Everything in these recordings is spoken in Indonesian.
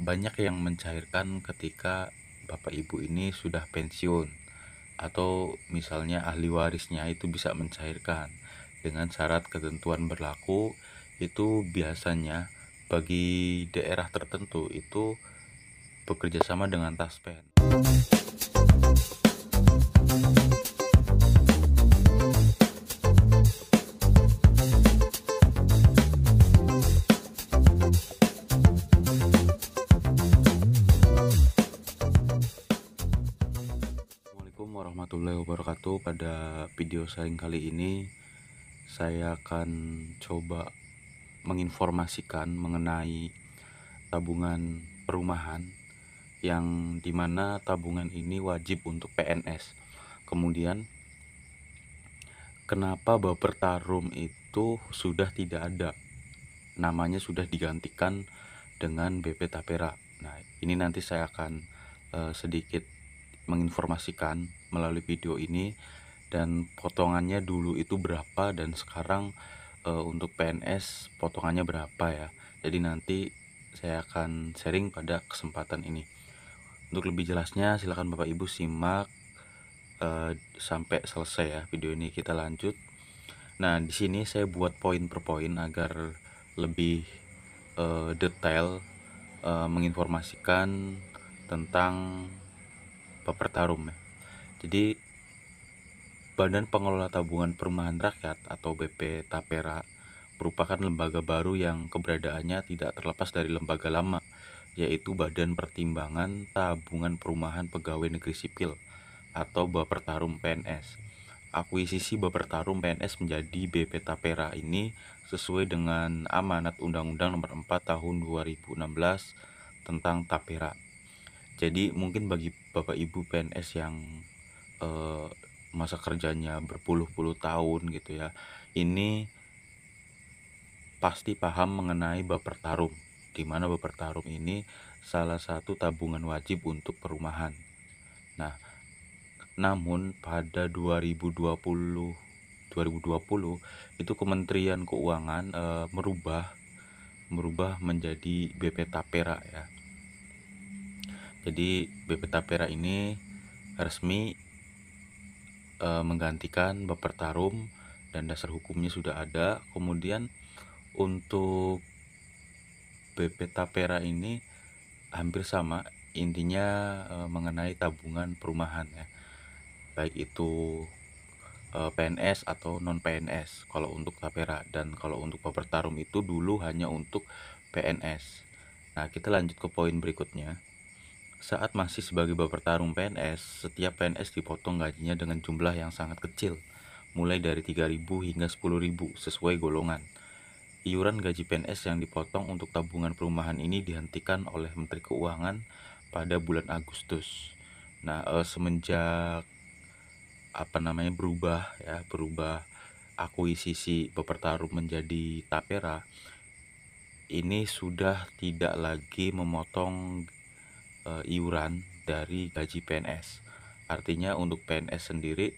banyak yang mencairkan ketika bapak ibu ini sudah pensiun, atau misalnya ahli warisnya itu bisa mencairkan dengan syarat ketentuan berlaku. Itu biasanya bagi daerah tertentu itu bekerja sama dengan Taspen. Assalamualaikum warahmatullahi wabarakatuh. Pada video sharing kali ini saya akan coba menginformasikan mengenai tabungan perumahan, yang dimana tabungan ini wajib untuk PNS. Kemudian kenapa Bapertarum itu sudah tidak ada, namanya sudah digantikan dengan BP Tapera. Nah, ini nanti saya akan sedikit menginformasikan melalui video ini, dan potongannya dulu itu berapa dan sekarang untuk PNS potongannya berapa ya. Jadi nanti saya akan sharing pada kesempatan ini. Untuk lebih jelasnya silakan Bapak Ibu simak sampai selesai ya video ini. Kita lanjut. Nah, di sini saya buat poin per poin agar lebih detail menginformasikan tentang Bapertarum ya. Jadi Badan Pengelola Tabungan Perumahan Rakyat atau BP Tapera merupakan lembaga baru yang keberadaannya tidak terlepas dari lembaga lama, yaitu Badan Pertimbangan Tabungan Perumahan Pegawai Negeri Sipil atau Bapertarum PNS. Akuisisi Bapertarum PNS menjadi BP Tapera ini sesuai dengan amanat Undang-Undang Nomor 4 Tahun 2016 tentang Tapera. Jadi mungkin bagi Bapak Ibu PNS yang masa kerjanya berpuluh-puluh tahun gitu ya, ini pasti paham mengenai Bapertarum, di mana Bapertarum ini salah satu tabungan wajib untuk perumahan. Nah, namun pada 2020 itu Kementerian Keuangan merubah menjadi BP Tapera ya. Jadi BP Tapera ini resmi menggantikan Bapertarum dan dasar hukumnya sudah ada. Kemudian untuk BP Tapera ini hampir sama, intinya mengenai tabungan perumahan ya, baik itu PNS atau non PNS kalau untuk Tapera, dan kalau untuk Bapertarum itu dulu hanya untuk PNS. Nah, kita lanjut ke poin berikutnya. Saat masih sebagai Bapertarum PNS, setiap PNS dipotong gajinya dengan jumlah yang sangat kecil, mulai dari 3.000 hingga 10.000 sesuai golongan. Iuran gaji PNS yang dipotong untuk tabungan perumahan ini dihentikan oleh Menteri Keuangan pada bulan Agustus. Nah, semenjak berubah akuisisi Bapertarum menjadi Tapera, ini sudah tidak lagi memotong iuran dari gaji PNS. Artinya untuk PNS sendiri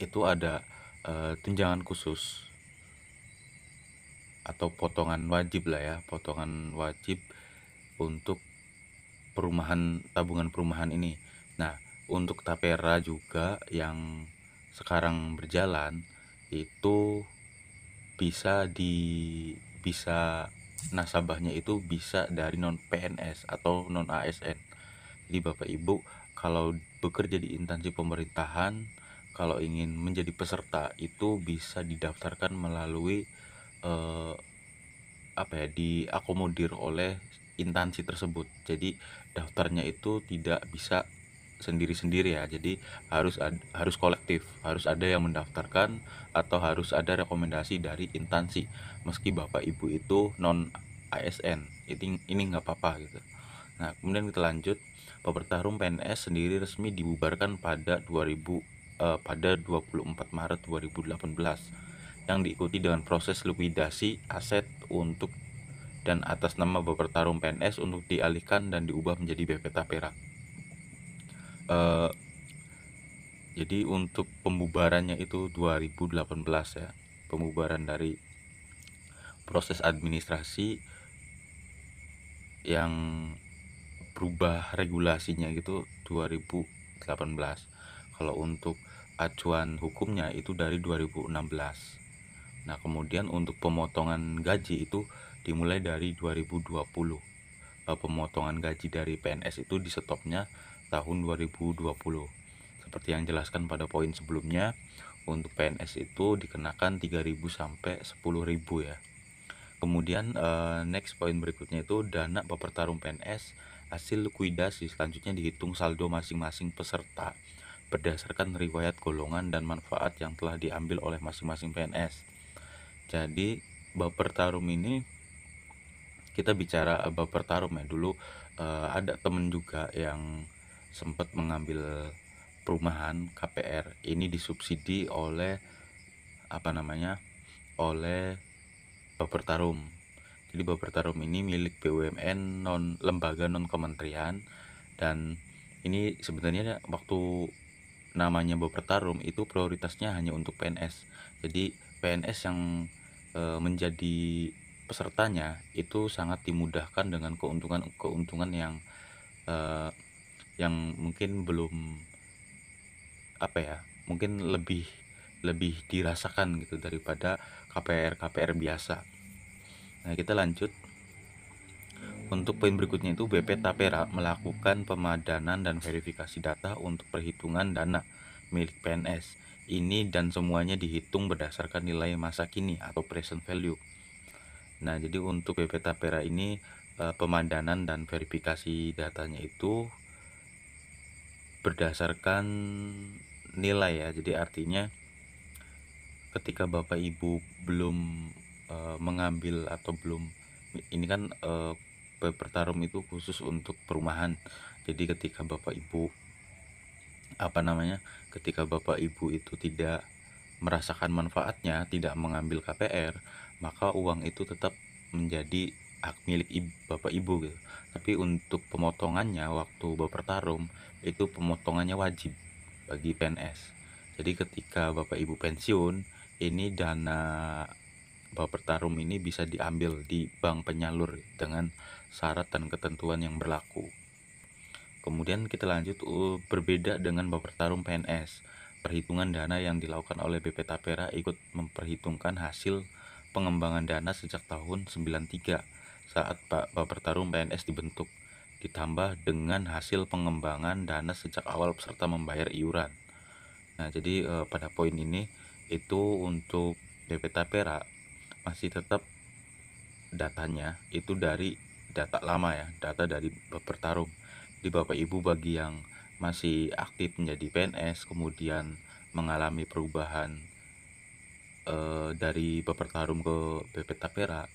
itu ada tunjangan khusus atau potongan wajib lah ya, potongan wajib untuk tabungan perumahan ini. Nah, untuk Tapera juga yang sekarang berjalan itu bisa nasabahnya itu bisa dari non PNS atau non ASN. Jadi Bapak Ibu kalau bekerja di instansi pemerintahan, kalau ingin menjadi peserta itu bisa didaftarkan melalui diakomodir oleh instansi tersebut. Jadi daftarnya itu tidak bisa sendiri-sendiri ya. Jadi harus kolektif, harus ada yang mendaftarkan atau harus ada rekomendasi dari instansi. Meski Bapak Ibu itu non ASN, ini nggak apa-apa gitu. Nah, kemudian kita lanjut. Bapertarum PNS sendiri resmi dibubarkan pada 24 Maret 2018 yang diikuti dengan proses likuidasi aset untuk dan atas nama Bapertarum PNS untuk dialihkan dan diubah menjadi BP Tapera. Jadi untuk pembubarannya itu 2018 ya, pembubaran dari proses administrasi yang berubah regulasinya gitu 2018. Kalau untuk acuan hukumnya itu dari 2016. Nah, kemudian untuk pemotongan gaji itu dimulai dari 2020. Pemotongan gaji dari PNS itu di stopnya tahun 2020. Seperti yang jelaskan pada poin sebelumnya, untuk PNS itu dikenakan 3.000 sampai 10.000 ya. Kemudian next poin berikutnya itu dana peserta PNS hasil likuidasi selanjutnya dihitung saldo masing-masing peserta berdasarkan riwayat golongan dan manfaat yang telah diambil oleh masing-masing PNS. Jadi Bapertarum ini kita bicara Bapertarum ya dulu, ada temen juga yang sempat mengambil perumahan KPR ini disubsidi oleh oleh Bapertarum. Jadi Bapertarum ini milik BUMN lembaga non kementerian, dan ini sebenarnya waktu namanya Bapertarum itu prioritasnya hanya untuk PNS. Jadi PNS yang menjadi pesertanya itu sangat dimudahkan dengan keuntungan yang mungkin belum mungkin lebih dirasakan gitu daripada KPR biasa. Nah, kita lanjut. Untuk poin berikutnya itu BP Tapera melakukan pemadanan dan verifikasi data untuk perhitungan dana milik PNS. Ini dan semuanya dihitung berdasarkan nilai masa kini atau present value. Nah, jadi untuk BP Tapera ini pemadanan dan verifikasi datanya itu berdasarkan nilai ya. Jadi artinya ketika Bapak Ibu belum mengambil atau belum, ini kan Bapertarum itu khusus untuk perumahan. Jadi ketika Bapak Ibu ketika Bapak Ibu itu tidak merasakan manfaatnya, tidak mengambil KPR, maka uang itu tetap menjadi hak milik Bapak Ibu gitu. Tapi untuk pemotongannya waktu Bapertarum itu pemotongannya wajib bagi PNS. Jadi ketika Bapak Ibu pensiun, ini dana Bapertarum ini bisa diambil di bank penyalur dengan syarat dan ketentuan yang berlaku. Kemudian kita lanjut, berbeda dengan Bapertarum PNS. Perhitungan dana yang dilakukan oleh BP Tapera ikut memperhitungkan hasil pengembangan dana sejak tahun 93 saat Bapertarum PNS dibentuk, ditambah dengan hasil pengembangan dana sejak awal peserta membayar iuran. Nah, jadi pada poin ini itu untuk BP Tapera masih tetap datanya itu dari data lama ya, data dari Bapertarum. Di Bapak Ibu bagi yang masih aktif menjadi PNS kemudian mengalami perubahan dari Bapertarum ke BP Tapera,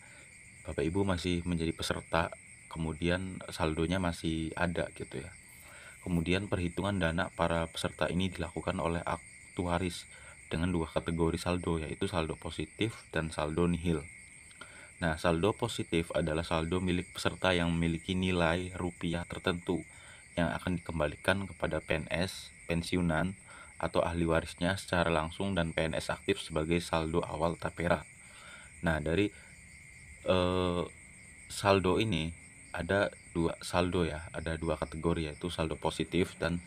Bapak Ibu masih menjadi peserta, kemudian saldonya masih ada gitu ya. Kemudian perhitungan dana para peserta ini dilakukan oleh aktuaris dengan dua kategori saldo, yaitu saldo positif dan saldo nihil. Nah, saldo positif adalah saldo milik peserta yang memiliki nilai rupiah tertentu yang akan dikembalikan kepada PNS, pensiunan, atau ahli warisnya secara langsung dan PNS aktif sebagai saldo awal Tapera. Nah, dari saldo ini ada dua saldo ya, ada dua kategori, yaitu saldo positif dan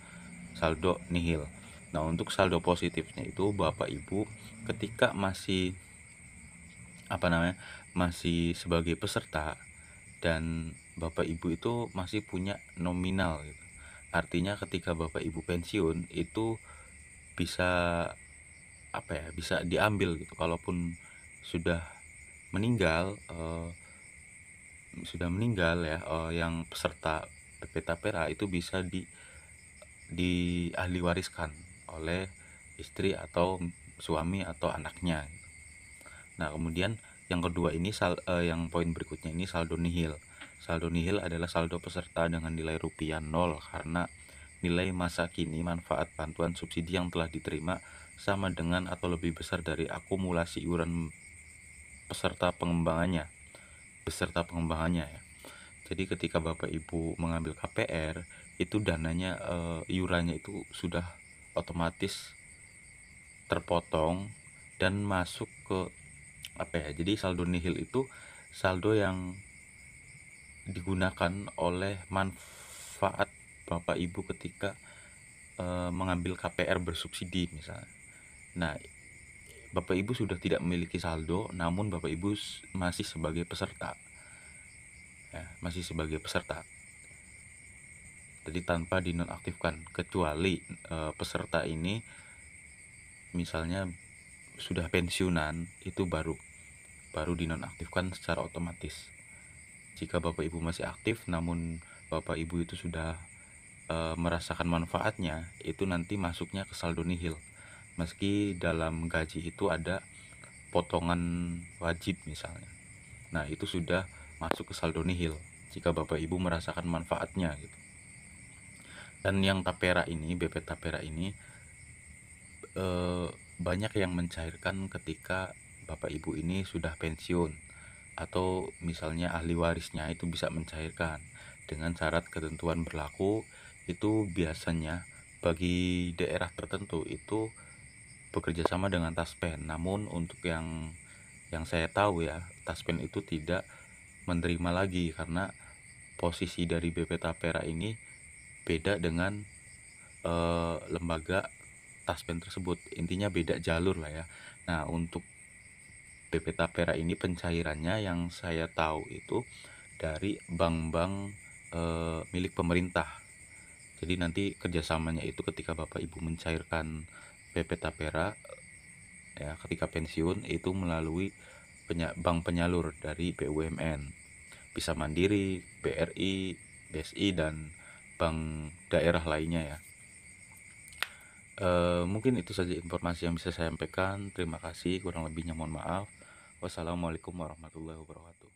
saldo nihil. Nah, untuk saldo positifnya itu Bapak Ibu ketika masih masih sebagai peserta dan Bapak Ibu itu masih punya nominal gitu. Artinya ketika Bapak Ibu pensiun itu bisa bisa diambil gitu. Kalaupun sudah meninggal ya, yang peserta BP Tapera itu bisa di ahli wariskan oleh istri atau suami atau anaknya. Nah, kemudian yang kedua ini yang poin berikutnya ini saldo nihil. Saldo nihil adalah saldo peserta dengan nilai rupiah 0 karena nilai masa kini manfaat bantuan subsidi yang telah diterima sama dengan atau lebih besar dari akumulasi iuran beserta pengembangannya ya. Jadi ketika Bapak Ibu mengambil KPR itu dananya iurannya itu sudah otomatis terpotong dan masuk ke jadi saldo nihil itu saldo yang digunakan oleh manfaat Bapak Ibu ketika mengambil KPR bersubsidi misalnya. Nah, Bapak Ibu sudah tidak memiliki saldo, namun Bapak Ibu masih sebagai peserta, ya, masih sebagai peserta. Jadi tanpa dinonaktifkan, kecuali peserta ini misalnya sudah pensiunan, itu baru dinonaktifkan secara otomatis. Jika Bapak Ibu masih aktif, namun Bapak Ibu itu sudah merasakan manfaatnya, itu nanti masuknya ke saldo nihil. Meski dalam gaji itu ada potongan wajib misalnya. Nah, itu sudah masuk ke saldo nihil jika Bapak Ibu merasakan manfaatnya gitu. Dan yang tapera ini, BP tapera ini banyak yang mencairkan ketika Bapak Ibu ini sudah pensiun, atau misalnya ahli warisnya itu bisa mencairkan dengan syarat ketentuan berlaku. Itu biasanya bagi daerah tertentu itu bekerja sama dengan Taspen. Namun untuk yang saya tahu ya, Taspen itu tidak menerima lagi karena posisi dari BP Tapera ini beda dengan lembaga Taspen tersebut. Intinya beda jalur lah ya. Nah, untuk BP Tapera ini pencairannya yang saya tahu itu dari bank-bank milik pemerintah. Jadi nanti kerjasamanya itu ketika Bapak Ibu mencairkan BP Tapera, ya, ketika pensiun itu melalui bank penyalur dari BUMN, bisa Mandiri, BRI, BSI, dan bank daerah lainnya ya. Mungkin itu saja informasi yang bisa saya sampaikan. Terima kasih, kurang lebihnya mohon maaf. Wassalamualaikum warahmatullahi wabarakatuh.